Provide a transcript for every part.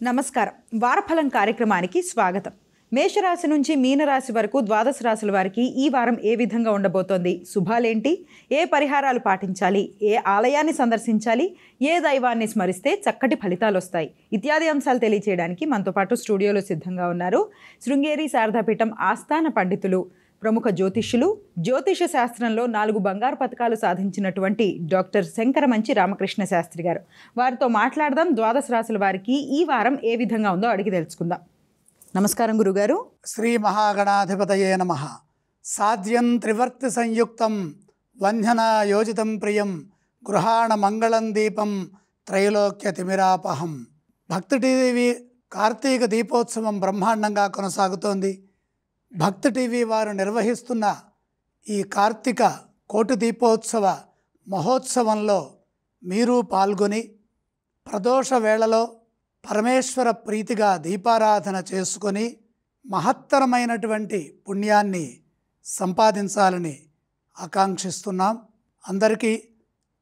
నమస్కారం. వారఫలం కార్యక్రమానికి స్వాగతం. మేషరాశి నుంచి మీనరాశి వరకు ద్వాదశ రాశుల వారికి ఈ వారం ఏ విధంగా ఉండబోతోంది, శుభాలేంటి, ఏ పరిహారాలు పాటించాలి, ఏ ఆలయాన్ని సందర్శించాలి, ఏ దైవాన్ని స్మరిస్తే చక్కటి ఫలితాలు వస్తాయి ఇత్యాది అంశాలు తెలియచేయడానికి మనతో పాటు స్టూడియోలో సిద్ధంగా ఉన్నారు శృంగేరి శారదాపీఠం ఆస్థాన పండితులు, ప్రముఖ జ్యోతిష్యులు, జ్యోతిష శాస్త్రంలో 4 బంగారు పతకాలు సాధించినటువంటి డాక్టర్ శంకరమంచి రామకృష్ణ శాస్త్రి గారు. వారితో మాట్లాడదాం. ద్వాదశ రాశుల వారికి ఈ వారం ఏ విధంగా ఉందో అడిగి తెలుసుకుందాం. నమస్కారం గురుగారు. శ్రీ మహాగణాధిపతయే నమః. సాధ్యం త్రివర్తి సంయుక్తం వంధ్యన యోజితం ప్రియం గృహాణ మంగళం దీపం త్రైలోక్య తిమిరాపహం. భక్తి టీవీ కార్తీక దీపోత్సవం బ్రహ్మాండంగా కొనసాగుతోంది. భక్తి టీవీ వారు నిర్వహిస్తున్న ఈ కార్తీక కోటి దీపోత్సవ మహోత్సవంలో మీరు పాల్గొని ప్రదోష వేళలో పరమేశ్వర ప్రీతిగా దీపారాధన చేసుకొని మహత్తరమైనటువంటి పుణ్యాన్ని సంపాదించాలని ఆకాంక్షిస్తున్నాం. అందరికీ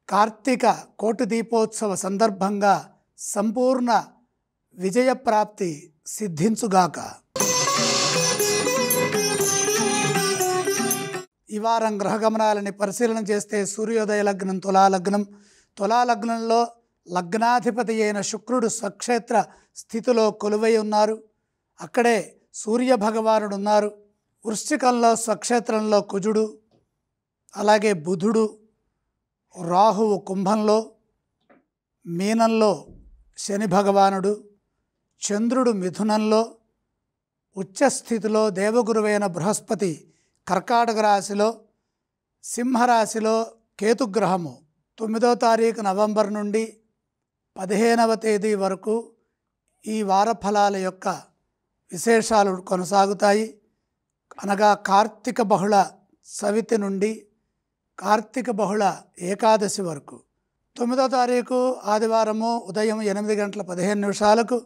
కార్తీక కోటి దీపోత్సవ సందర్భంగా సంపూర్ణ విజయప్రాప్తి సిద్ధించుగాక. ఈ వారం గ్రహగమనాలని పరిశీలన చేస్తే సూర్యోదయ లగ్నం తులాలగ్నంలో లగ్నాధిపతి అయిన శుక్రుడు స్వక్షేత్ర స్థితిలో కొలువై ఉన్నారు. అక్కడే సూర్యభగవానుడు ఉన్నారు. వృశ్చికంలో స్వక్షేత్రంలో కుజుడు, అలాగే బుధుడు, రాహువు కుంభంలో, మీనంలో శని భగవానుడు, చంద్రుడు మిథునంలో, ఉచ్చస్థితిలో దేవగురువైన బృహస్పతి కర్కాటక రాశిలో, సింహరాశిలో కేతుగ్రహము 9వ తారీఖు నవంబర్ నుండి 15వ తేదీ వరకు ఈ వారఫలాల యొక్క విశేషాలు కొనసాగుతాయి. అనగా కార్తీక బహుళ చవితి నుండి కార్తీక బహుళ ఏకాదశి వరకు. 9వ తారీఖు ఆదివారము ఉదయం 8:15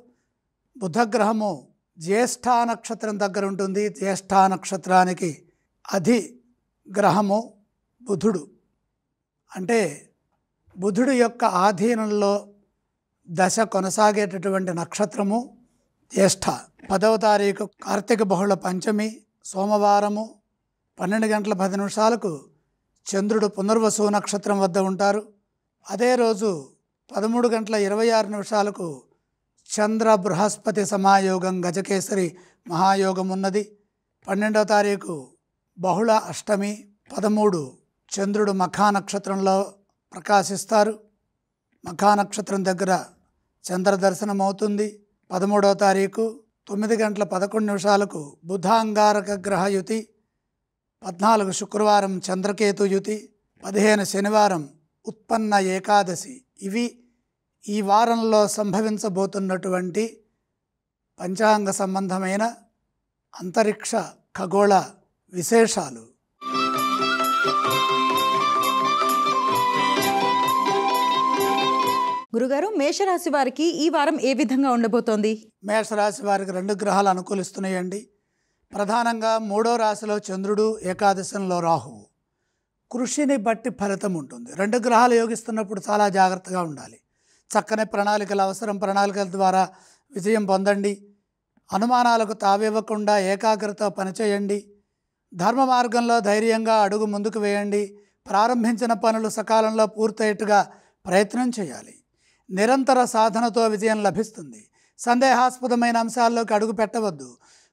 బుధగ్రహము జ్యేష్ఠ నక్షత్రం దగ్గర ఉంటుంది. జ్యేష్ఠ నక్షత్రానికి అధి గ్రహము బుధుడు. అంటే బుధుడు యొక్క ఆధీనంలో దశ కొనసాగేటటువంటి నక్షత్రము జ్యేష్ఠ. 10వ తారీఖు కార్తీక బహుళ పంచమి సోమవారము 12:10 చంద్రుడు పునర్వసు నక్షత్రం వద్ద ఉంటారు. అదే రోజు 13:26 చంద్ర బృహస్పతి సమాయోగం గజకేసరి మహాయోగం ఉన్నది. 12వ తారీఖు బహుళ అష్టమి 13 చంద్రుడు మఖా నక్షత్రంలో ప్రకాశిస్తారు. మఖా నక్షత్రం దగ్గర చంద్ర దర్శనం అవుతుంది. 13వ తారీఖు 9:11 బుధాంగారక గ్రహయుతి, 14 శుక్రవారం చంద్రకేతు యుతి, 15 శనివారం ఉత్పన్న ఏకాదశి. ఇవి ఈ వారంలో సంభవించబోతున్నటువంటి పంచాంగ సంబంధమైన అంతరిక్ష ఖగోళ విశేషాలు. గురుగారు, మేషరాశి వారికి ఈ వారం ఏ విధంగా ఉండబోతోంది? మేషరాశి వారికి 2 గ్రహాలు అనుకూలిస్తున్నాయండి. ప్రధానంగా 3వ రాశిలో చంద్రుడు, ఏకాదశంలో రాహువు. కృషిని బట్టి ఫలితం ఉంటుంది. 2 గ్రహాలు యోగిస్తున్నప్పుడు చాలా జాగ్రత్తగా ఉండాలి. చక్కని ప్రణాళికలు అవసరం. ప్రణాళికల ద్వారా విజయం పొందండి. అనుమానాలకు తావివ్వకుండా ఏకాగ్రత పనిచేయండి. ధర్మ మార్గంలో ధైర్యంగా అడుగు ముందుకు వేయండి. ప్రారంభించిన పనులు సకాలంలో పూర్తయ్యేట్టుగా ప్రయత్నం చేయాలి. నిరంతర సాధనతో విజయం లభిస్తుంది. సందేహాస్పదమైన అంశాల్లోకి అడుగు పెట్టవద్దు.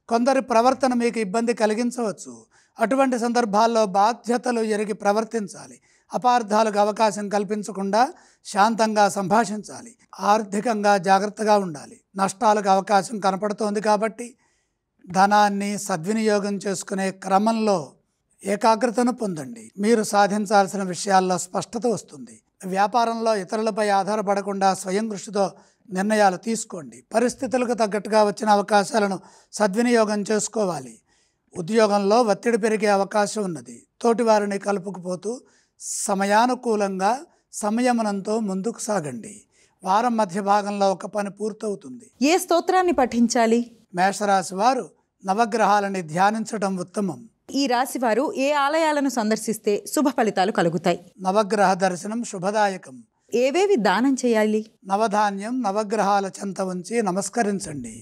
కొందరి ప్రవర్తన మీకు ఇబ్బంది కలిగించవచ్చు. అటువంటి సందర్భాల్లో బాధ్యతలు ఎరిగి ప్రవర్తించాలి. అపార్థాలకు అవకాశం కల్పించకుండా శాంతంగా సంభాషించాలి. ఆర్థికంగా జాగ్రత్తగా ఉండాలి. నష్టాలకు అవకాశం కనపడుతోంది కాబట్టి ధనాన్ని సద్వినియోగం చేసుకునే క్రమంలో ఏకాగ్రతను పొందండి. మీరు సాధించాల్సిన విషయాల్లో స్పష్టత వస్తుంది. వ్యాపారంలో ఇతరులపై ఆధారపడకుండా స్వయం కృషితో నిర్ణయాలు తీసుకోండి. పరిస్థితులకు తగ్గట్టుగా వచ్చిన అవకాశాలను సద్వినియోగం చేసుకోవాలి. ఉద్యోగంలో ఒత్తిడి పెరిగే అవకాశం ఉన్నది. తోటివారిని కలుపుకుపోతూ సమయానుకూలంగా సంయమనంతో ముందుకు సాగండి. వారం మధ్య భాగంలో ఒక పని పూర్తవుతుంది. ఏ స్తోత్రాన్ని పఠించాలి? మేషరాశి వారు నవగ్రహాలని ధ్యానించడం ఉత్తమం. ఈ రాశి వారు ఏ ఆలయాలను సందర్శిస్తే శుభ ఫలితాలు కలుగుతాయి? నవగ్రహ దర్శనం శుభదాయకం. ఏవేవి దానం చేయాలి? నవధాన్యం నవగ్రహాల చెంత ఉంచి నమస్కరించండి.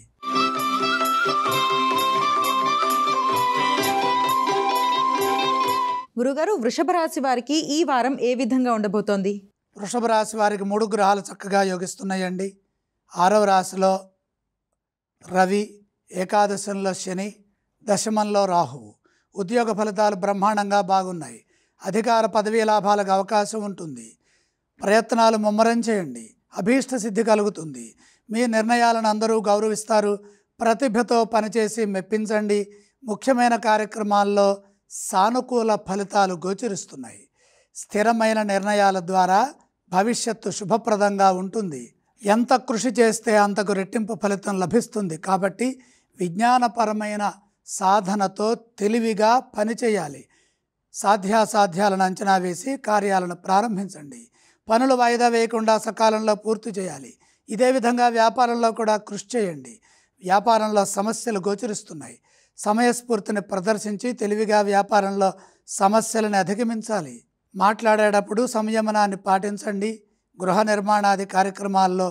గురుగారు, వృషభ రాశి వారికి ఈ వారం ఏ విధంగా ఉండబోతోంది? వృషభ రాశి వారికి 3 గ్రహాలు చక్కగా యోగిస్తున్నాయండి. 6వ రాశిలో రవి, ఏకాదశంలో శని, దశమంలో రాహువు. ఉద్యోగ ఫలితాలు బ్రహ్మాండంగా బాగున్నాయి. అధికార పదవీ లాభాలకు అవకాశం ఉంటుంది. ప్రయత్నాలు ముమ్మరం చేయండి. అభీష్ట సిద్ధి కలుగుతుంది. మీ నిర్ణయాలను అందరూ గౌరవిస్తారు. ప్రతిభతో పనిచేసి మెప్పించండి. ముఖ్యమైన కార్యక్రమాల్లో సానుకూల ఫలితాలు గోచరిస్తున్నాయి. స్థిరమైన నిర్ణయాల ద్వారా భవిష్యత్తు శుభప్రదంగా ఉంటుంది. ఎంత కృషి చేస్తే అంతకు రెట్టింపు ఫలితం లభిస్తుంది. కాబట్టి విజ్ఞానపరమైన సాధనతో తెలివిగా పనిచేయాలి. సాధ్యాసాధ్యాలను అంచనా వేసి కార్యాలను ప్రారంభించండి. పనులు వాయిదా వేయకుండా సకాలంలో పూర్తి చేయాలి. ఇదే విధంగా వ్యాపారంలో కూడా కృషి చేయండి. వ్యాపారంలో సమస్యలు గోచరిస్తున్నాయి. సమయస్ఫూర్తిని ప్రదర్శించి తెలివిగా వ్యాపారంలో సమస్యలను అధిగమించాలి. మాట్లాడేటప్పుడు సంయమనాన్ని పాటించండి. గృహ నిర్మాణాది కార్యక్రమాల్లో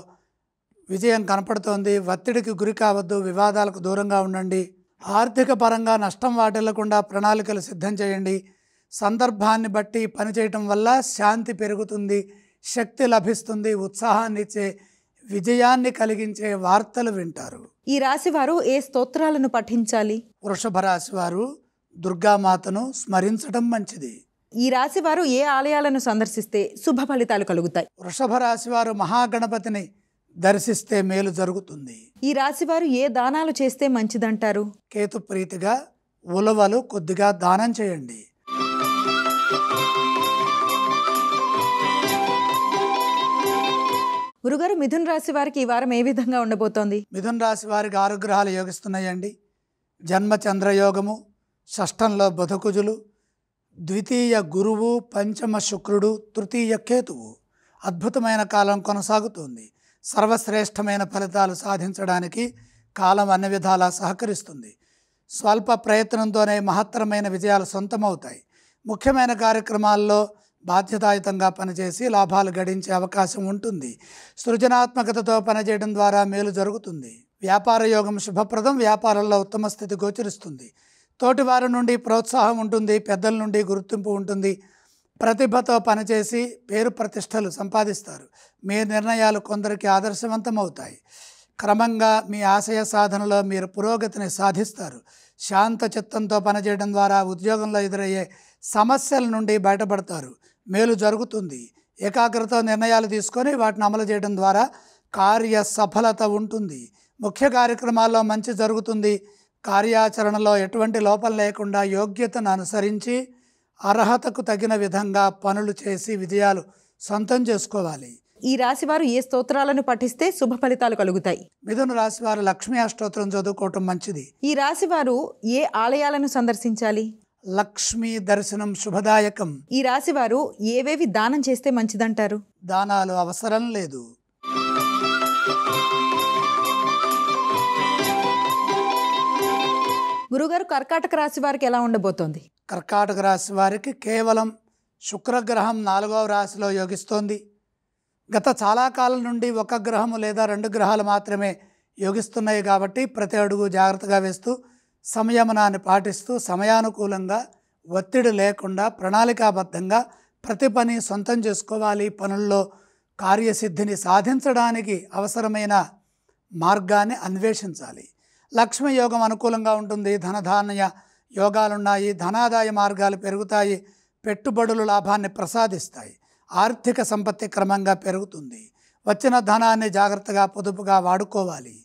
విజయం కనపడుతోంది. ఒత్తిడికి గురి కావద్దు. వివాదాలకు దూరంగా ఉండండి. ఆర్థిక పరంగా నష్టం వాటిల్లకుండా ప్రణాళికలు సిద్ధం చేయండి. సందర్భాన్ని బట్టి పనిచేయటం వల్ల శాంతి పెరుగుతుంది, శక్తి లభిస్తుంది, ఉత్సాహాన్ని ఇచ్చే విజయాన్ని కలిగించే వార్తలు వింటారు. ఈ రాశి వారు ఏ స్తోత్రాలను పఠించాలి? వృషభ రాశి వారు దుర్గామాతను స్మరించడం మంచిది. ఈ రాశి వారు ఏ ఆలయాలను సందర్శిస్తే శుభ ఫలితాలు కలుగుతాయి? వృషభ రాశి వారు మహాగణపతిని దర్శిస్తే మేలు జరుగుతుంది. ఈ రాశి వారు ఏ దానాలు చేస్తే మంచిదంటారు? కేతు ప్రీతిగా ఉలవలు కొద్దిగా దానం చేయండి. గురుగారు, మిథున రాశి వారికి ఈ వారం ఏ విధంగా ఉండబోతోంది? మిథున రాశి వారికి 6 గ్రహాలు యోగిస్తున్నాయండి. జన్మ చంద్రయోగము, షష్టంలో బుధకుజులు, ద్వితీయ గురువు, పంచమ శుక్రుడు, తృతీయ కేతువు. అద్భుతమైన కాలం కొనసాగుతుంది. సర్వశ్రేష్టమైన ఫలితాలు సాధించడానికి కాలం అన్ని విధాలా సహకరిస్తుంది. స్వల్ప ప్రయత్నంతోనే మహత్తరమైన విజయాలు సొంతమవుతాయి. ముఖ్యమైన కార్యక్రమాల్లో బాధ్యతాయుతంగా పనిచేసి లాభాలు గడించే అవకాశం ఉంటుంది. సృజనాత్మకతతో పనిచేయడం ద్వారా మేలు జరుగుతుంది. వ్యాపార యోగం శుభప్రదం. వ్యాపారంలో ఉత్తమ స్థితి గోచరిస్తుంది. తోటివారి నుండి ప్రోత్సాహం ఉంటుంది. పెద్దల నుండి గుర్తింపు ఉంటుంది. ప్రతిభతో పనిచేసి పేరు ప్రతిష్టలు సంపాదిస్తారు. మీ నిర్ణయాలు కొందరికి ఆదర్శవంతమవుతాయి. క్రమంగా మీ ఆశయ సాధనలో మీరు పురోగతిని సాధిస్తారు. శాంత చిత్తంతో పనిచేయడం ద్వారా ఉద్యోగంలో ఎదురయ్యే సమస్యల నుండి బయటపడతారు. మేలు జరుగుతుంది. ఏకాగ్రత నిర్ణయాలు తీసుకొని వాటిని అమలు చేయడం ద్వారా కార్య సఫలత ఉంటుంది. ముఖ్య కార్యక్రమాల్లో మంచి జరుగుతుంది. కార్యాచరణలో ఎటువంటి లోపం లేకుండా యోగ్యతను అనుసరించి అర్హతకు తగిన విధంగా పనులు చేసి విజయాలు సొంతం చేసుకోవాలి. ఈ రాశి వారు ఏ స్తోత్రాలను పఠిస్తే శుభ ఫలితాలు కలుగుతాయి? మిథున రాశి వారు లక్ష్మీ అష్టోత్తరం చదువుకోవటం మంచిది. ఈ రాశి వారు ఏ ఆలయాలను సందర్శించాలి? లక్ష్మీ దర్శనం శుభదాయకం. ఈ రాశి వారు ఏవేవి దానం చేస్తే మంచిదంటారు? దానాలు అవసరం లేదు. గురుగారు, కర్కాటక రాశి వారికి ఎలా ఉండబోతోంది? కర్కాటక రాశి వారికి కేవలం శుక్రగ్రహం 4వ రాశిలో యోగిస్తోంది. గత చాలా కాలం నుండి ఒక గ్రహము లేదా 2 గ్రహాలు మాత్రమే యోగిస్తున్నాయి. కాబట్టి ప్రతి అడుగు జాగ్రత్తగా వేస్తూ సంయమనాన్ని పాటిస్తూ సమయానుకూలంగా ఒత్తిడి లేకుండా ప్రణాళికాబద్ధంగా ప్రతి పని సొంతం చేసుకోవాలి. పనుల్లో కార్యసిద్ధిని సాధించడానికి అవసరమైన మార్గాన్ని అన్వేషించాలి. లక్ష్మీ యోగం అనుకూలంగా ఉంటుంది. ధనధాన్య యోగాలున్నాయి. ధనాదాయ మార్గాలు పెరుగుతాయి. పెట్టుబడులు లాభాన్ని ప్రసాదిస్తాయి. ఆర్థిక సంపత్తి క్రమంగా పెరుగుతుంది. వచ్చిన ధనాన్ని జాగ్రత్తగా పొదుపుగా వాడుకోవాలి.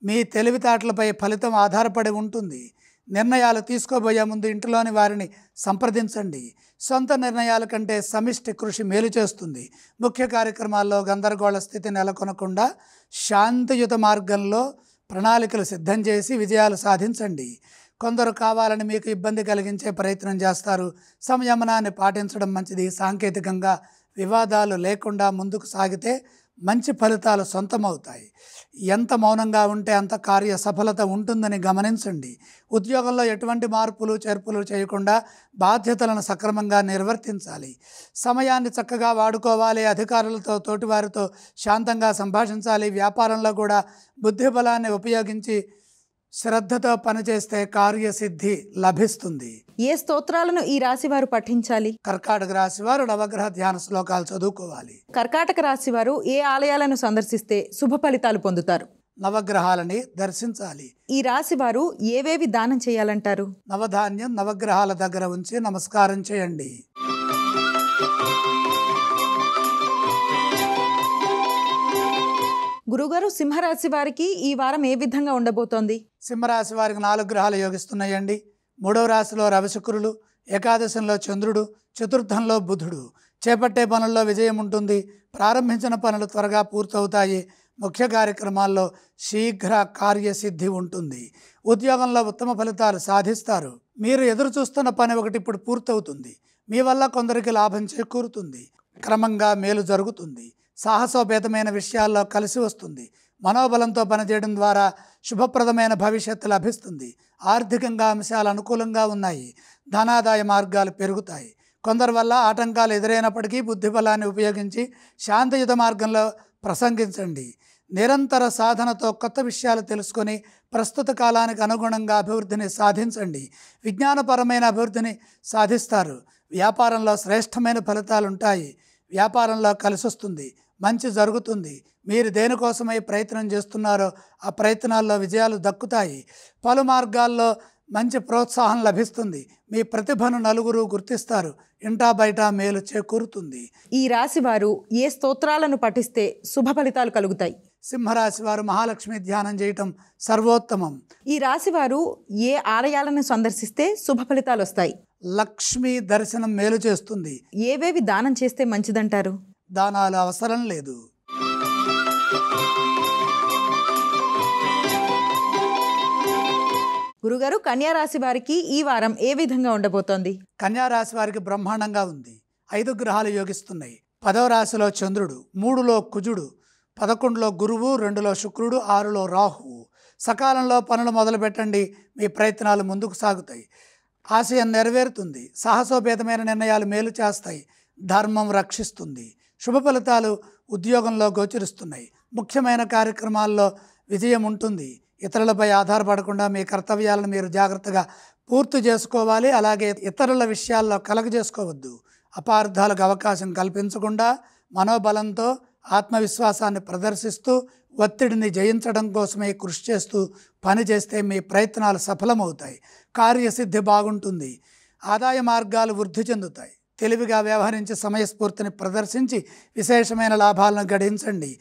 మీ తెలివితేటలపై ఫలితం ఆధారపడి ఉంటుంది. నిర్ణయాలు తీసుకోబోయే ముందు ఇంటిలోని వారిని సంప్రదించండి. సొంత నిర్ణయాల కంటే సమిష్టి కృషి మేలు చేస్తుంది. ముఖ్య కార్యక్రమాల్లో గందరగోళ స్థితి నెలకొనకుండా శాంతియుత మార్గంలో ప్రణాళికలు సిద్ధం చేసి విజయాలు సాధించండి. కొందరు కావాలని మీకు ఇబ్బంది కలిగించే ప్రయత్నం చేస్తారు. సంయమనాన్ని పాటించడం మంచిది. సాంకేతికంగా వివాదాలు లేకుండా ముందుకు సాగితే మంచి ఫలితాలు సొంతమవుతాయి. ఎంత మౌనంగా ఉంటే అంత కార్య సఫలత ఉంటుందని గమనించండి. ఉద్యోగంలో ఎటువంటి మార్పులు చేర్పులు చేయకుండా బాధ్యతలను సక్రమంగా నిర్వర్తించాలి. సమయాన్ని చక్కగా వాడుకోవాలి. అధికారులతో తోటివారితో శాంతంగా సంభాషించాలి. వ్యాపారంలో కూడా బుద్ధిబలాన్ని ఉపయోగించి శ్రద్ధతో పనిచేస్తే కార్యసిద్ధి లభిస్తుంది. ఏ స్తోత్రాలను ఈ రాశి వారు పఠించాలి? కర్కాటక రాశి వారు నవగ్రహ ధ్యాన శ్లోకాలు చదువుకోవాలి. కర్కాటక రాశి వారు ఏ ఆలయాలను సందర్శిస్తే శుభ ఫలితాలు పొందుతారు? నవగ్రహాలని దర్శించాలి. ఈ రాశి వారు ఏవేవి దానం చేయాలంటారు? నవధాన్యం నవగ్రహాల దగ్గర ఉంచి నమస్కారం చేయండి. గురుగారు, సింహరాశి వారికి ఈ వారం ఏ విధంగా ఉండబోతోంది? సింహరాశి వారికి 4 గ్రహాలు యోగిస్తున్నాయండి. 3వ రాశిలో రవిశుక్రులు, ఏకాదశంలో చంద్రుడు, చతుర్థంలో బుధుడు. చేపట్టే పనుల్లో విజయం ఉంటుంది. ప్రారంభించిన పనులు త్వరగా పూర్తవుతాయి. ముఖ్య కార్యక్రమాల్లో శీఘ్ర కార్యసిద్ధి ఉంటుంది. ఉద్యోగంలో ఉత్తమ ఫలితాలు సాధిస్తారు. మీరు ఎదురు చూస్తున్న పని ఒకటి ఇప్పుడు పూర్తవుతుంది. మీ వల్ల కొందరికి లాభం చేకూరుతుంది. క్రమంగా మేలు జరుగుతుంది. సాహసోపేతమైన విషయాల్లో కలిసి వస్తుంది. మనోబలంతో పనిచేయడం ద్వారా శుభప్రదమైన భవిష్యత్తు లభిస్తుంది. ఆర్థికంగా అంశాలు అనుకూలంగా ఉన్నాయి. ధనాదాయ మార్గాలు పెరుగుతాయి. కొందరి వల్ల ఆటంకాలు ఎదురైనప్పటికీ బుద్ధిబలాన్ని ఉపయోగించి శాంతియుత మార్గంలో ప్రసంగించండి. నిరంతర సాధనతో కొత్త విషయాలు తెలుసుకొని ప్రస్తుత కాలానికి అనుగుణంగా అభివృద్ధిని సాధించండి. విజ్ఞానపరమైన అభివృద్ధిని సాధిస్తారు. వ్యాపారంలో శ్రేష్టమైన ఫలితాలు ఉంటాయి. వ్యాపారంలో కలిసి వస్తుంది. మంచి జరుగుతుంది. మీరు దేనికోసమై ప్రయత్నం చేస్తున్నారో ఆ ప్రయత్నాల్లో విజయాలు దక్కుతాయి. పలు మార్గాల్లో మంచి ప్రోత్సాహం లభిస్తుంది. మీ ప్రతిభను నలుగురు గుర్తిస్తారు. ఇంటా బయట మేలు చేకూరుతుంది. ఈ రాశి వారు ఏ స్తోత్రాలను పఠిస్తే శుభ ఫలితాలు కలుగుతాయి? సింహరాశి వారు మహాలక్ష్మి ధ్యానం చేయటం సర్వోత్తమం. ఈ రాశి వారు ఏ ఆలయాలను సందర్శిస్తే శుభ ఫలితాలు వస్తాయి? లక్ష్మీ దర్శనం మేలు చేస్తుంది. ఏవేవి దానం చేస్తే మంచిదంటారు? దానాలు అవసరం లేదు. గురుగారు, కన్యా రాశి వారికి ఈ వారం ఏ విధంగా ఉండబోతోంది? కన్యా రాశి వారికి బ్రహ్మాండంగా ఉంది. 5 గ్రహాలు యోగిస్తున్నాయి. 10వ రాశిలో చంద్రుడు, 3లో కుజుడు, 11లో గురువు, 2లో శుక్రుడు, 6లో రాహువు. సకాలంలో పనులు మొదలుపెట్టండి. మీ ప్రయత్నాలు ముందుకు సాగుతాయి. ఆశయం నెరవేరుతుంది. సాహసోపేతమైన నిర్ణయాలు మేలు చేస్తాయి. ధర్మం రక్షిస్తుంది. శుభ ఫలితాలు ఉద్యోగంలో గోచరిస్తున్నాయి. ముఖ్యమైన కార్యక్రమాల్లో విజయం ఉంటుంది. ఇతరులపై ఆధారపడకుండా మీ కర్తవ్యాలను మీరు జాగ్రత్తగా పూర్తి చేసుకోవాలి. అలాగే ఇతరుల విషయాల్లో కలగజేసుకోవద్దు. అపార్థాలకు అవకాశం కల్పించకుండా మనోబలంతో ఆత్మవిశ్వాసాన్ని ప్రదర్శిస్తూ ఒత్తిడిని జయించడం కోసమే కృషి చేస్తూ పనిచేస్తే మీ ప్రయత్నాలు సఫలమవుతాయి. కార్యసిద్ధి బాగుంటుంది. ఆదాయ మార్గాలు వృద్ధి చెందుతాయి. తెలివిగా వ్యవహరించి సమయస్ఫూర్తిని ప్రదర్శించి విశేషమైన లాభాలను గడించండి.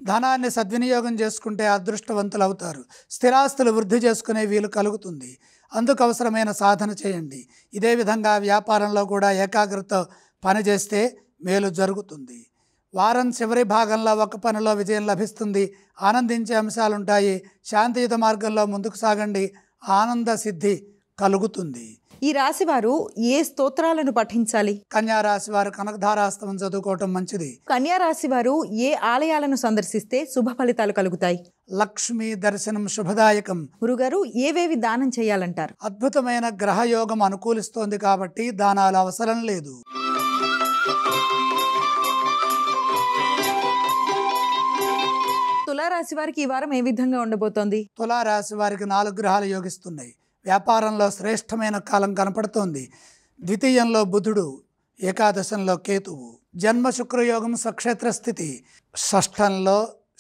ధనాన్ని సద్వినియోగం చేసుకుంటే అదృష్టవంతులు అవుతారు. స్థిరాస్తులు వృద్ధి చేసుకునే వీలు కలుగుతుంది. అందుకు అవసరమైన సాధన చేయండి. ఇదే విధంగా వ్యాపారంలో కూడా ఏకాగ్రతతో పనిచేస్తే మేలు జరుగుతుంది. వారం చివరి భాగంలో ఒక పనిలో విజయం లభిస్తుంది. ఆనందించే అంశాలుంటాయి. శాంతియుత మార్గంలో ముందుకు సాగండి. ఆనంద సిద్ధి కలుగుతుంది. ఈ రాశి వారు ఏ స్తోత్రాలను పఠించాలి? కన్యా రాశి వారు కనకధారాస్తవం చదువుకోవటం మంచిది. కన్యా రాశి వారు ఏ ఆలయాలను సందర్శిస్తే శుభ ఫలితాలు కలుగుతాయి? లక్ష్మీ దర్శనం శుభదాయకం. గురుగారు, ఏవేవి దానం చేయాలంటారు? అద్భుతమైన గ్రహయోగం అనుకూలిస్తోంది కాబట్టి దానాలు అవసరం లేదు. తులారాశి వారికి ఈ వారం ఏ విధంగా ఉండబోతోంది? తులారాశి వారికి 4 గ్రహాలు యోగిస్తున్నాయి. వ్యాపారంలో శ్రేష్టమైన కాలం కనపడుతోంది. ద్వితీయంలో బుధుడు, ఏకాదశంలో కేతువు. జన్మ శుక్రయోగం స్వక్షేత్ర స్థితి. షష్ఠంలో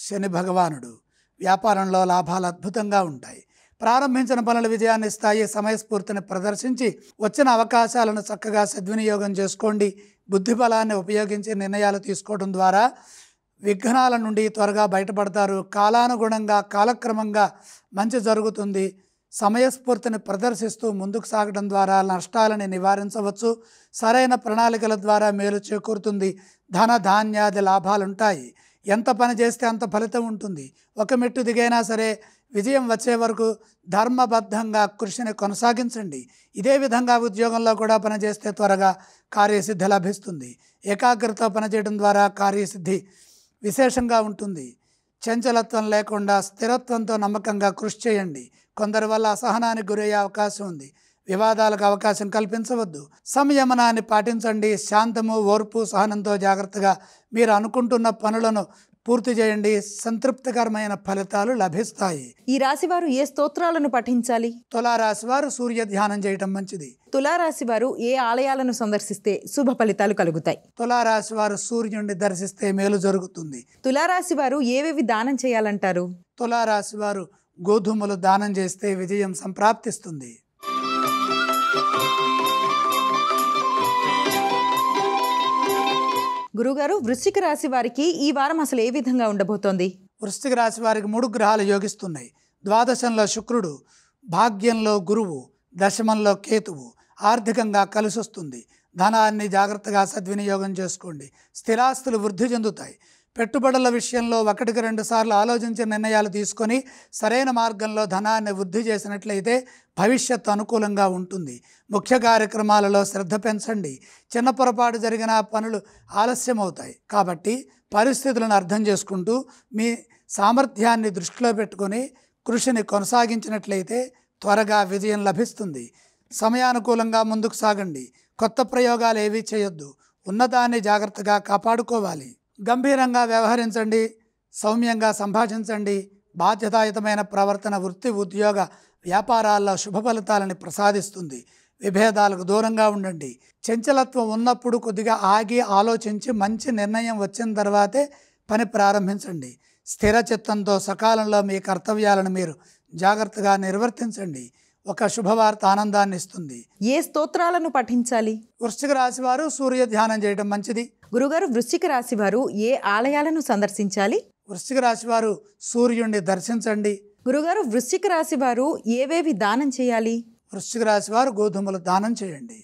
శని భగవానుడు. వ్యాపారంలో లాభాలు అద్భుతంగా ఉంటాయి. ప్రారంభించిన పనులు విజయాన్ని ఇస్తాయి. సమయస్ఫూర్తిని ప్రదర్శించి వచ్చిన అవకాశాలను చక్కగా సద్వినియోగం చేసుకోండి. బుద్ధిబలాన్ని ఉపయోగించి నిర్ణయాలు తీసుకోవడం ద్వారా విఘ్నాల నుండి త్వరగా బయటపడతారు. కాలానుగుణంగా కాలక్రమంగా మంచి జరుగుతుంది. సమయస్ఫూర్తిని ప్రదర్శిస్తూ ముందుకు సాగడం ద్వారా నష్టాలని నివారించవచ్చు. సరైన ప్రణాళికల ద్వారా మేలు చేకూరుతుంది. ధన ధాన్యాది లాభాలుంటాయి. ఎంత పని చేస్తే అంత ఫలితం ఉంటుంది. ఒక మెట్టు దిగైనా సరే విజయం వచ్చే వరకు ధర్మబద్ధంగా కృషిని కొనసాగించండి. ఇదే విధంగా ఉద్యోగంలో కూడా పనిచేస్తే త్వరగా కార్యసిద్ధి లభిస్తుంది. ఏకాగ్రత పనిచేయడం ద్వారా కార్యసిద్ధి విశేషంగా ఉంటుంది. చంచలత్వం లేకుండా స్థిరత్వంతో నమ్మకంగా కృషి చేయండి. కొందరి వల్ల అసహనానికి గురయ్యే అవకాశం ఉంది. వివాదాలకు అవకాశం కల్పించవద్దు. సంయమనాన్ని పాటించండి. శాంతము, ఓర్పు, సహనంతో జాగ్రత్తగా మీరు అనుకుంటున్న పనులను పూర్తి చేయండి. సంతృప్తికరమైన ఫలితాలు లభిస్తాయి. ఈ రాశివారు ఏ స్తోత్రాలను పఠించాలి? తులారాశి వారు సూర్య ధ్యానం చేయటం మంచిది. తులారాశి వారు ఏ ఆలయాలను సందర్శిస్తే శుభ ఫలితాలు కలుగుతాయి? తులారాశి వారు సూర్యుడిని దర్శిస్తే మేలు జరుగుతుంది. తులారాశి వారు ఏవేవి దానం చేయాలంటారు? తులారాశి వారు గోధుమలు దానం చేస్తే విజయం సంప్రాప్తిస్తుంది. గురుగారు, వృశ్చిక రాశి వారికి ఈ వారం అసలు ఏ విధంగా ఉండబోతోంది? వృశ్చిక రాశి వారికి 3 గ్రహాలు యోగిస్తున్నాయి. ద్వాదశంలో శుక్రుడు, భాగ్యంలో గురువు, దశమంలో కేతువు. ఆర్థికంగా కలిసి వస్తుంది. ధనాన్ని జాగ్రత్తగా సద్వినియోగం చేసుకోండి. స్థిరాస్తులు వృద్ధి చెందుతాయి. పెట్టుబడుల విషయంలో 1-2 సార్లు ఆలోచించి నిర్ణయాలు తీసుకొని సరైన మార్గంలో ధనాన్ని వృద్ధి చేసినట్లయితే భవిష్యత్తు అనుకూలంగా ఉంటుంది. ముఖ్య కార్యక్రమాలలో శ్రద్ధ పెంచండి. చిన్న పొరపాటు జరిగిన పనులు ఆలస్యమవుతాయి. కాబట్టి పరిస్థితులను అర్థం చేసుకుంటూ మీ సామర్థ్యాన్ని దృష్టిలో పెట్టుకొని కృషిని కొనసాగించినట్లయితే త్వరగా విజయం లభిస్తుంది. సమయానుకూలంగా ముందుకు సాగండి. కొత్త ప్రయోగాలు ఏవీ చేయొద్దు. ఉన్నదాన్ని జాగ్రత్తగా కాపాడుకోవాలి. గంభీరంగా వ్యవహరించండి. సౌమ్యంగా సంభాషించండి. బాధ్యతాయుతమైన ప్రవర్తన వృత్తి, ఉద్యోగ, వ్యాపారాల్లో శుభ ఫలితాలని ప్రసాదిస్తుంది. విభేదాలకు దూరంగా ఉండండి. చంచలత్వం ఉన్నప్పుడు కొద్దిగా ఆగి ఆలోచించి మంచి నిర్ణయం వచ్చిన తర్వాతే పని ప్రారంభించండి. స్థిర చిత్తంతో సకాలంలో మీ కర్తవ్యాలను మీరు జాగ్రత్తగా నిర్వర్తించండి. ఒక శుభవార్త ఆనందాన్ని ఇస్తుంది. ఏ స్తోత్రాలను పఠించాలి? వృశ్చిక రాశి వారు సూర్య ధ్యానం చేయడం మంచిది. గురుగారు, వృశ్చిక రాశి వారు ఏ ఆలయాలను సందర్శించాలి? వృశ్చిక రాశి వారు సూర్యుడిని దర్శించండి. గురుగారు, వృశ్చిక రాశి వారు ఏవేవి దానం చేయాలి? వృశ్చిక రాశి వారు గోధుమలు దానం చేయండి.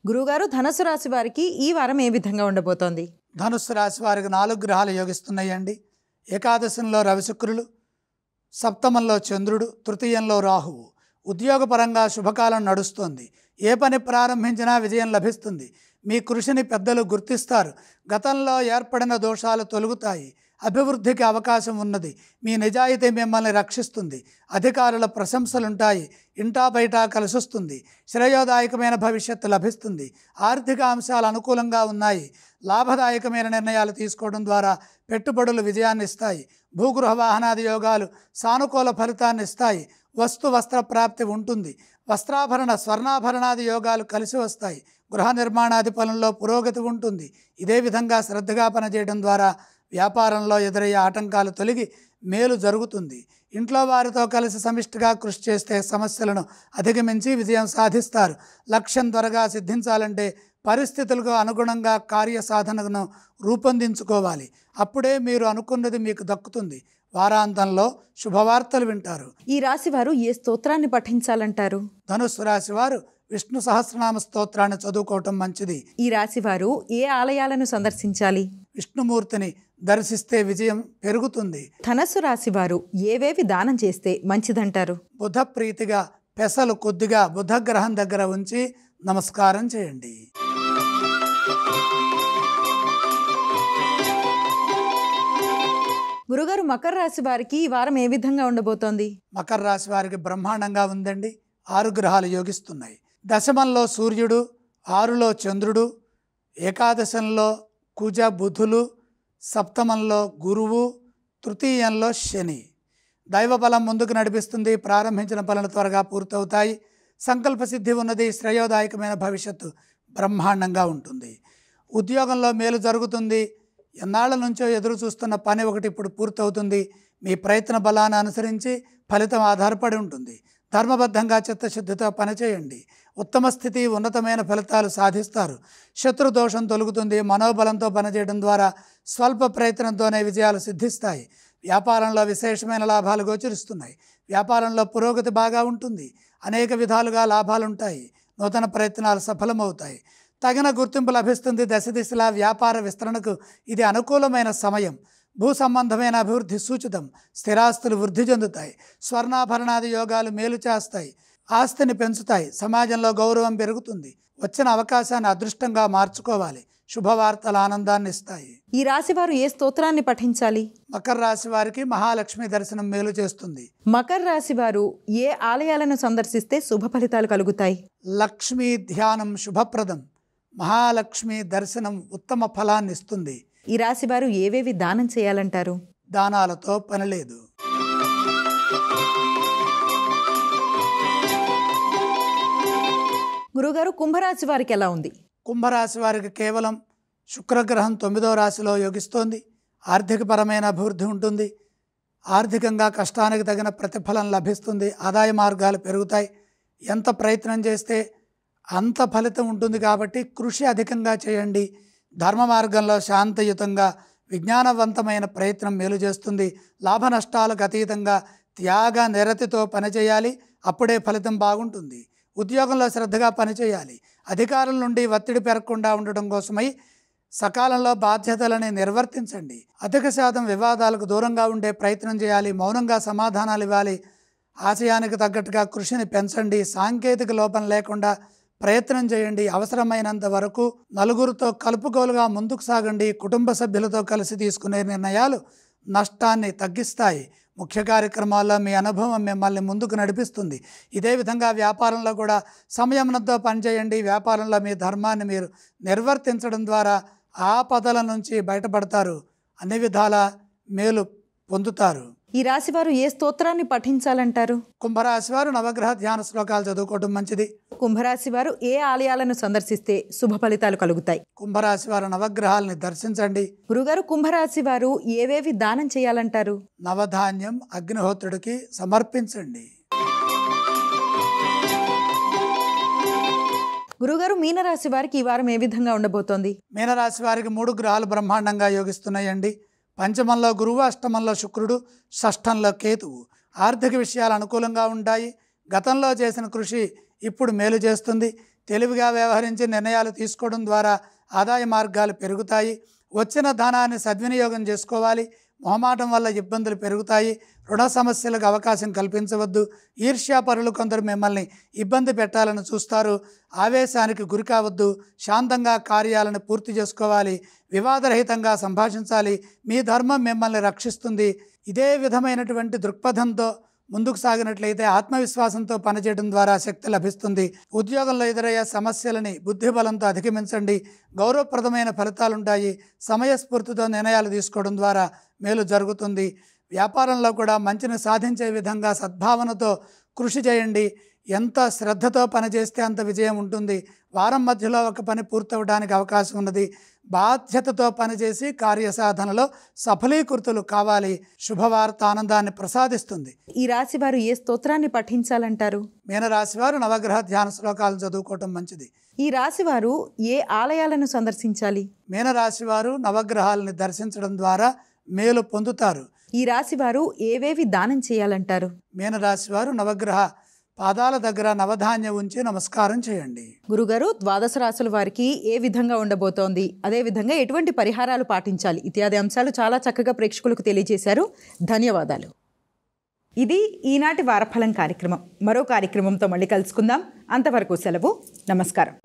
గురుగారు, ధనుసు రాశి వారికి ఈ వారం ఏ విధంగా ఉండబోతోంది? ధనుస్సు రాశి వారికి 4 గ్రహాలు యోగిస్తున్నాయండి. ఏకాదశంలో రవిశుక్రులు, సప్తమంలో చంద్రుడు, తృతీయంలో రాహువు. ఉద్యోగపరంగా శుభకాలం నడుస్తోంది. ఏ పని ప్రారంభించినా విజయం లభిస్తుంది. మీ కృషిని పెద్దలు గుర్తిస్తారు. గతంలో ఏర్పడిన దోషాలు తొలగుతాయి. అభివృద్ధికి అవకాశం ఉన్నది. మీ నిజాయితీ మిమ్మల్ని రక్షిస్తుంది. అధికారుల ప్రశంసలుంటాయి. ఇంటా బయట కలిసొస్తుంది. శ్రేయోదాయకమైన భవిష్యత్తు లభిస్తుంది. ఆర్థిక అంశాలు అనుకూలంగా ఉన్నాయి. లాభదాయకమైన నిర్ణయాలు తీసుకోవడం ద్వారా పెట్టుబడులు విజయాన్ని ఇస్తాయి. భూగృహ వాహనాది యోగాలు సానుకూల ఫలితాన్ని ఇస్తాయి. వస్తు వస్త్ర ప్రాప్తి ఉంటుంది. వస్త్రాభరణ, స్వర్ణాభరణాది యోగాలు కలిసి వస్తాయి. గృహ నిర్మాణాది పనుల్లో పురోగతి ఉంటుంది. ఇదే విధంగా శ్రద్ధగా పనిచేయడం ద్వారా వ్యాపారంలో ఎదురయ్యే ఆటంకాలు తొలగి మేలు జరుగుతుంది. ఇంట్లో వారితో కలిసి సమిష్టిగా కృషి చేస్తే సమస్యలను అధిగమించి విజయం సాధిస్తారు. లక్ష్యం త్వరగా సిద్ధించాలంటే పరిస్థితులకు అనుగుణంగా కార్యసాధనను రూపొందించుకోవాలి. అప్పుడే మీరు అనుకున్నది మీకు దక్కుతుంది. వారాంతంలో శుభవార్తలు వింటారు. ఈ రాశి వారు ఏ స్తోత్రాన్ని పఠించాలంటారు? ధనుస్సు రాశి వారు విష్ణు సహస్రనామ స్తోత్రాన్ని చదువుకోవటం మంచిది. ఈ రాశి వారు ఏ ఆలయాలను సందర్శించాలి? విష్ణుమూర్తిని దర్శిస్తే విజయం పెరుగుతుంది. ధనస్సు రాశి వారు ఏవేవి దానం చేస్తే మంచిదంటారు? బుధ ప్రీతిగా పెసలు కొద్దిగా బుధగ్రహం దగ్గర ఉంచి నమస్కారం చేయండి. గురుగారు, మకర రాశి వారికి ఈ వారం ఏ విధంగా ఉండబోతోంది? మకర రాశి వారికి బ్రహ్మాండంగా ఉందండి. 6 గ్రహాలు యోగిస్తున్నాయి. దశమంలో సూర్యుడు, 6లో చంద్రుడు, ఏకాదశంలో కుజ బుధులు, సప్తమంలో గురువు, తృతీయంలో శని. దైవబలం ముందుకు నడిపిస్తుంది. ప్రారంభించిన పనులు త్వరగా పూర్తవుతాయి. సంకల్ప సిద్ధి ఉన్నది. శ్రేయోదాయకమైన భవిష్యత్తు బ్రహ్మాండంగా ఉంటుంది. ఉద్యోగంలో మేలు జరుగుతుంది. ఎన్నాళ్ల నుంచో ఎదురు చూస్తున్న పని ఒకటి ఇప్పుడు పూర్తవుతుంది. మీ ప్రయత్న బలాన్ని అనుసరించి ఫలితం ఆధారపడి ఉంటుంది. ధర్మబద్ధంగా చిత్తశుద్ధితో పనిచేయండి. ఉత్తమ స్థితి, ఉన్నతమైన ఫలితాలు సాధిస్తారు. శత్రుదోషం తొలగుతుంది. మనోబలంతో పనిచేయడం ద్వారా స్వల్ప ప్రయత్నంతోనే విజయాలు సిద్ధిస్తాయి. వ్యాపారంలో విశేషమైన లాభాలు గోచరిస్తున్నాయి. వ్యాపారంలో పురోగతి బాగా ఉంటుంది. అనేక విధాలుగా లాభాలుంటాయి. నూతన ప్రయత్నాలు సఫలమవుతాయి. తగిన గుర్తింపు లభిస్తుంది. దశ దిశలా వ్యాపార విస్తరణకు ఇది అనుకూలమైన సమయం. భూ సంబంధమైన అభివృద్ధి సూచితం. స్థిరాస్తులు వృద్ధి చెందుతాయి. స్వర్ణాభరణాది యోగాలు మేలు చేస్తాయి. ఆస్తిని పెంచుతాయి. సమాజంలో గౌరవం పెరుగుతుంది. వచ్చిన అవకాశాన్ని అదృష్టంగా మార్చుకోవాలి. శుభవార్తల ఆనందాన్ని ఇస్తాయి. ఈ రాశి వారు ఏ స్తోత్రాన్ని పఠించాలి? మకర రాశి వారికి మహాలక్ష్మి దర్శనం మేలు చేస్తుంది. మకర రాశి వారు ఏ ఆలయాలను సందర్శిస్తే శుభ ఫలితాలు కలుగుతాయి? లక్ష్మీ ధ్యానం శుభప్రదం. మహాలక్ష్మి దర్శనం ఉత్తమ ఫలాన్ని ఇస్తుంది. ఈ రాశి వారు ఏవేవి దానం చేయాలంటారు? దానాలతో పనిలేదు. గురుగారు, కుంభరాశి వారికి ఎలా ఉంది? కుంభరాశి వారికి కేవలం శుక్రగ్రహం 9వ రాశిలో యోగిస్తోంది. ఆర్థికపరమైన అభివృద్ధి ఉంటుంది. ఆర్థికంగా కష్టానికి తగిన ప్రతిఫలం లభిస్తుంది. ఆదాయ మార్గాలు పెరుగుతాయి. ఎంత ప్రయత్నం చేస్తే అంత ఫలితం ఉంటుంది కాబట్టి కృషి అధికంగా చేయండి. ధర్మ మార్గంలో శాంతియుతంగా విజ్ఞానవంతమైన ప్రయత్నం మేలు చేస్తుంది. లాభ నష్టాలకు అతీతంగా త్యాగ నిరతితో పనిచేయాలి. అప్పుడే ఫలితం బాగుంటుంది. ఉద్యోగంలో శ్రద్ధగా పనిచేయాలి. అధికారుల నుండి ఒత్తిడి పెరగకుండా ఉండడం కోసమై సకాలంలో బాధ్యతలని నిర్వర్తించండి. అధిక శాతం వివాదాలకు దూరంగా ఉండే ప్రయత్నం చేయాలి. మౌనంగా సమాధానాలు ఇవ్వాలి. ఆశయానికి తగ్గట్టుగా కృషిని పెంచండి. సాంకేతిక లోపం లేకుండా ప్రయత్నం చేయండి. అవసరమైనంత వరకు నలుగురితో కలుపుకోలుగా ముందుకు సాగండి. కుటుంబ సభ్యులతో కలిసి తీసుకునే నిర్ణయాలు నష్టాన్ని తగ్గిస్తాయి. ముఖ్య కార్యక్రమాల్లో మీ అనుభవం మిమ్మల్ని ముందుకు నడిపిస్తుంది. ఇదే విధంగా వ్యాపారంలో కూడా సంయమనంతో పనిచేయండి. వ్యాపారంలో మీ ధర్మాన్ని మీరు నిర్వర్తించడం ద్వారా ఆపదల నుంచి బయటపడతారు. అన్ని విధాల మేలు పొందుతారు. ఈ రాశి వారు ఏ స్తోత్రాన్ని పఠించాలంటారు? కుంభరాశి వారు నవగ్రహ ధ్యాన శ్లోకాలు చదువుకోవడం మంచిది. కుంభరాశి వారు ఏ ఆలయాలను సందర్శిస్తే శుభ ఫలితాలు కలుగుతాయి? కుంభరాశి వారు నవగ్రహాలని దర్శించండి. గురుగారు, కుంభరాశి వారు ఏవేవి దానం చేయాలంటారు? నవధాన్యం అగ్నిహోత్రుడికి సమర్పించండి. గురుగారు, మీనరాశి వారికి ఈ వారం ఏ విధంగా ఉండబోతోంది? మీనరాశి వారికి 3 గ్రహాలు బ్రహ్మాండంగా యోగిస్తున్నాయండి. పంచమంలో గురువు, అష్టమంలో శుక్రుడు, షష్ఠంలో కేతువు. ఆర్థిక విషయాలు అనుకూలంగా ఉంటాయి. గతంలో చేసిన కృషి ఇప్పుడు మేలు చేస్తుంది. తెలివిగా వ్యవహరించి నిర్ణయాలు తీసుకోవడం ద్వారా ఆదాయ మార్గాలు పెరుగుతాయి. వచ్చిన ధనాన్ని సద్వినియోగం చేసుకోవాలి. మొహమాటం వల్ల ఇబ్బందులు పెరుగుతాయి. రుణ సమస్యలకు అవకాశం కల్పించవద్దు. ఈర్ష్యాపరులు కొందరు మిమ్మల్ని ఇబ్బంది పెట్టాలని చూస్తారు. ఆవేశానికి గురి కావద్దు. శాంతంగా కార్యాలను పూర్తి చేసుకోవాలి. వివాదరహితంగా సంభాషించాలి. మీ ధర్మం మిమ్మల్ని రక్షిస్తుంది. ఇదే విధమైనటువంటి దృక్పథంతో ముందుకు సాగినట్లయితే ఆత్మవిశ్వాసంతో పనిచేయడం ద్వారా శక్తి లభిస్తుంది. ఉద్యోగంలో ఎదురయ్యే సమస్యలని బుద్ధిబలంతో అధిగమించండి. గౌరవప్రదమైన ఫలితాలుంటాయి. సమయస్ఫూర్తితో నిర్ణయాలు తీసుకోవడం ద్వారా మేలు జరుగుతుంది. వ్యాపారంలో కూడా మంచిని సాధించే విధంగా సద్భావనతో కృషి చేయండి. ఎంత శ్రద్ధతో పనిచేస్తే అంత విజయం ఉంటుంది. వారం మధ్యలో ఒక పని పూర్తవడానికి అవకాశం ఉన్నది. బాధ్యతతో పనిచేసి కార్యసాధనలో సఫలీకృతులు కావాలి. శుభవార్త ఆనందాన్ని ప్రసాదిస్తుంది. ఈ రాశి వారు ఏ స్తోత్రాన్ని పఠించాలంటారు? మీనరాశి వారు నవగ్రహ ధ్యాన శ్లోకాలు చదువుకోవటం మంచిది. ఈ రాశి వారు ఏ ఆలయాలను సందర్శించాలి? మీనరాశి వారు నవగ్రహాలని దర్శించడం ద్వారా మేలు పొందుతారు. ఈ రాశి వారు ఏవేవి దానం చేయాలంటారు? మీనరాశి వారు నవగ్రహ పాదాల దగ్గర నవధాన్యం ఉంచి నమస్కారం చేయండి. గురుగారు, ద్వాదశ రాశుల వారికి ఏ విధంగా ఉండబోతోంది, అదేవిధంగా ఎటువంటి పరిహారాలు పాటించాలి ఇత్యాది అంశాలు చాలా చక్కగా ప్రేక్షకులకు తెలియజేశారు. ధన్యవాదాలు. ఇది ఈనాటి వారఫలం కార్యక్రమం. మరో కార్యక్రమంతో మళ్ళీ కలుసుకుందాం. అంతవరకు సెలవు. నమస్కారం.